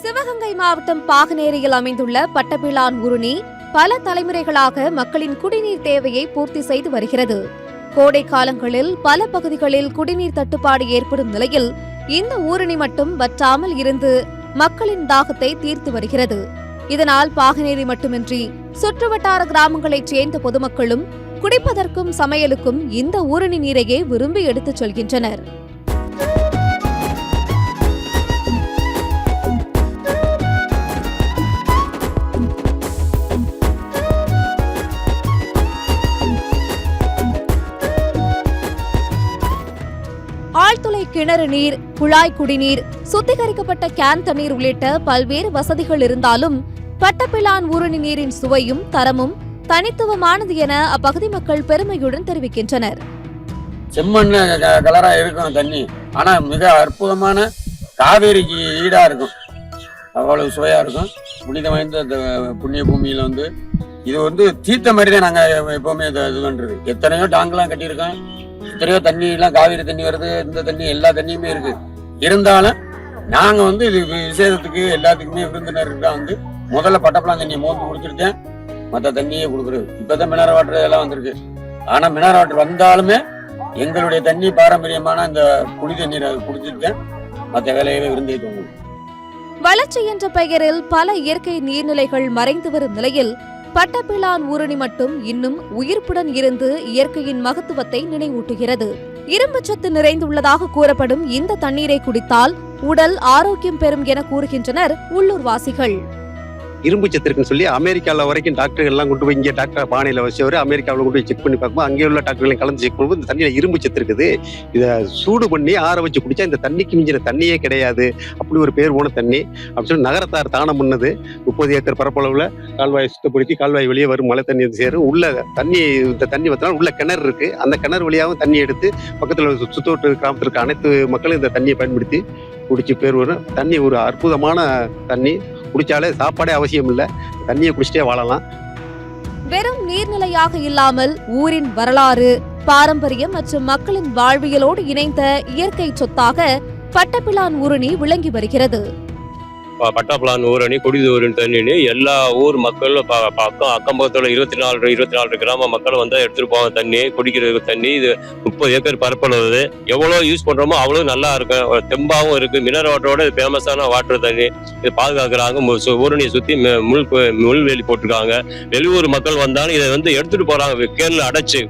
சிவகங்கை மாவட்டம் பாகனேரியில் அமைந்துள்ள பட்டபிளான் ஊருணி பல தலைமுறைகளாக மக்களின் குடிநீர் தேவையை பூர்த்தி செய்து வருகிறது. கோடை காலங்களில் பல பகுதிகளில் குடிநீர் தட்டுப்பாடு ஏற்படும் நிலையில் இந்த ஊருணி மட்டும் வற்றாமல் இருந்து மக்களின் தாகத்தை தீர்த்து வருகிறது. இதனால் பாகனேரி மட்டுமின்றி சுற்றுவட்டார கிராமங்களைச் சேர்ந்த பொதுமக்களும் குடிப்பதற்கும் சமையலுக்கும் இந்த ஊருணி நீரையே விரும்பி எடுத்துச் செல்கின்றனர். ஆழ்துளை கிணறு நீர், குழாய் குடிநீர், சுத்திகரிக்கப்பட்ட கேன் தண்ணீர் உள்ளிட்ட பல்வேறு வசதிகள் இருந்தாலும் பட்டபிளான் ஊருணி நீரின் சுவையும் தரமும் தனித்துவமானது என அப்பகுதி மக்கள் பெருமையுடன் தெரிவிக்கின்றனர். செம்மண் கலரா இருக்கும் தண்ணி, ஆனா மிக அற்புதமான காவேரிக்கு ஈடா இருக்கும். அவ்வளவு சுவையா இருக்கும். புனித வாய்ந்த புண்ணிய பூமியில இது தீர்த்த மாதிரி தான் நாங்க எப்பவுமே இது பண்றது. எத்தனையோ டாங்கெல்லாம் கட்டியிருக்கோம், எத்தனையோ தண்ணி எல்லாம் காவிரி தண்ணி வருது, இந்த தண்ணி எல்லா தண்ணியுமே இருக்கு. இருந்தாலும் நாங்க இது விசேஷத்துக்கு எல்லாத்துக்குமே விருந்தினருக்கு முதல்ல பட்டப்பிளான் தண்ணியை மோந்து குடிச்சிருக்கேன், மற்ற தண்ணியே கொடுக்குறது. இப்பதான் மினரல் வாட்டர் எல்லாம் வந்திருக்கு. ஆனா மினரல் வாட்டர் வந்தாலுமே எங்களுடைய தண்ணி பாரம்பரியமான இந்த குடி தண்ணீரை குடிச்சிருக்கேன், மற்ற வேலையவே விருந்திட்டு. வளர்ச்சி என்ற பெயரில் பல இயற்கை நீர்நிலைகள் மறைந்து வரும் நிலையில் பட்டபிளான் ஊருணி மட்டும் இன்னும் உயிர்ப்புடன் இருந்து இயற்கையின் மகத்துவத்தை நினைவூட்டுகிறது. இரும்பு சத்து நிறைந்துள்ளதாக கூறப்படும் இந்த தண்ணீரை குடித்தால் உடல் ஆரோக்கியம் பெறும் என கூறுகின்றனர் உள்ளூர்வாசிகள். இரும்பு சத்து இருக்குன்னு சொல்லி அமெரிக்காவில் வரைக்கும் டாக்டர்கள் எல்லாம் கொண்டு போய் இங்கே டாக்டர் பானையில் வச்சவர் அமெரிக்காவில் கொண்டு போய் செக் பண்ணி பார்க்கும்போது அங்கே உள்ள டாக்டர்களையும் கலந்து செக் பண்ணும்போது இந்த தண்ணியில் இரும்பு சத்து இருக்குது, இதை சூடு பண்ணி ஆற வச்சு குடிச்சா இந்த தண்ணிக்கு மிஞ்சின தண்ணியே கிடையாது, அப்படி ஒரு பேர் போன தண்ணி அப்படின்னு சொல்லி நகரத்தார் தானம் பண்ணது. 30 ஏக்கர் பரப்பளவில் கால்வாய் சுத்தப்படுத்தி கால்வாய் வெளியே வரும் மழை தண்ணி சேரும். உள்ள தண்ணி இந்த தண்ணி வத்தினா உள்ள கிணறு இருக்கு, அந்த கிணறு வழியாகவும் தண்ணி எடுத்து பக்கத்தில் சுத்தோட்டு கிராமத்தில் இருக்க அனைத்து மக்களும் இந்த தண்ணியை பயன்படுத்தி குடிச்சு பேர் வரும். தண்ணி ஒரு அற்புதமான தண்ணி, குடிச்சாலே சாப்பாடே அவசியம் இல்லை, தண்ணியை குடிச்சிட்டே வாழலாம். வெறும் நீர்நிலையாக இல்லாமல் ஊரின் வரலாறு, பாரம்பரியம் மற்றும் மக்களின் வாழ்வியலோடு இணைந்த இயற்கை சொத்தாக பட்டபிளான் ஊருணி விளங்கி வருகிறது. பட்டபிளான் ஊரணி குடிநீர் தண்ணி எல்லா ஊர் மக்களும் அக்கம் பக்கத்தில் 24 கிராம மக்கள் எடுத்துட்டு போவாங்க. தண்ணி குடிக்கிற தண்ணி இது 30 ஏக்கர் பரப்பளவு. எவ்வளோ யூஸ் பண்றோமோ அவ்வளோ நல்லா இருக்கும், தெம்பாவும் இருக்கு. மினரல் வாட்டரோட ஃபேமஸான வாட்டர் தண்ணி இது பாதுகாக்கிறாங்க. ஊரணியை சுத்தி முள்வேலி போட்டிருக்காங்க. வெளியூர் மக்கள் வந்தாலும் இதை எடுத்துட்டு போறாங்க கேன்ல அடைச்சு.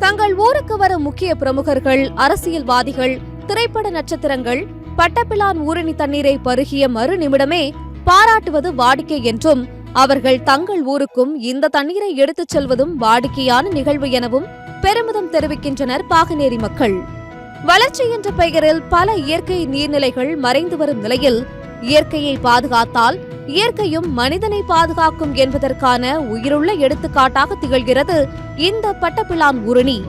தங்கள் ஊருக்கு வரும் முக்கிய பிரமுகர்கள், அரசியல்வாதிகள், திரைப்பட நட்சத்திரங்கள் பட்டபிளான் ஊருணி தண்ணீரை பருகிய மறு நிமிடமே பாராட்டுவது வாடிக்கை என்றும் அவர்கள் தங்கள் ஊருக்கும் இந்த தண்ணீரை எடுத்துச் செல்வதும் வாடிக்கையான நிகழ்வு எனவும் பெருமிதம் தெரிவிக்கின்றனர் பாகனேரி மக்கள். வளர்ச்சி என்ற பெயரில் பல இயற்கை நீர்நிலைகள் மறைந்து வரும் நிலையில் இயற்கையை பாதுகாத்தால் இயற்கையும் மனிதனை பாதுகாக்கும் என்பதற்கான உயிருள்ள எடுத்துக்காட்டாக திகழ்கிறது இந்த பட்டபிளான் ஊருணி.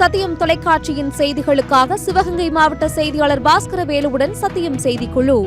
சத்தியம் தொலைக்காட்சியின் செய்திகளுக்காக சிவகங்கை மாவட்ட செய்தியாளர் பாஸ்கரவேலுவுடன் சத்தியம் செய்திக்குழு.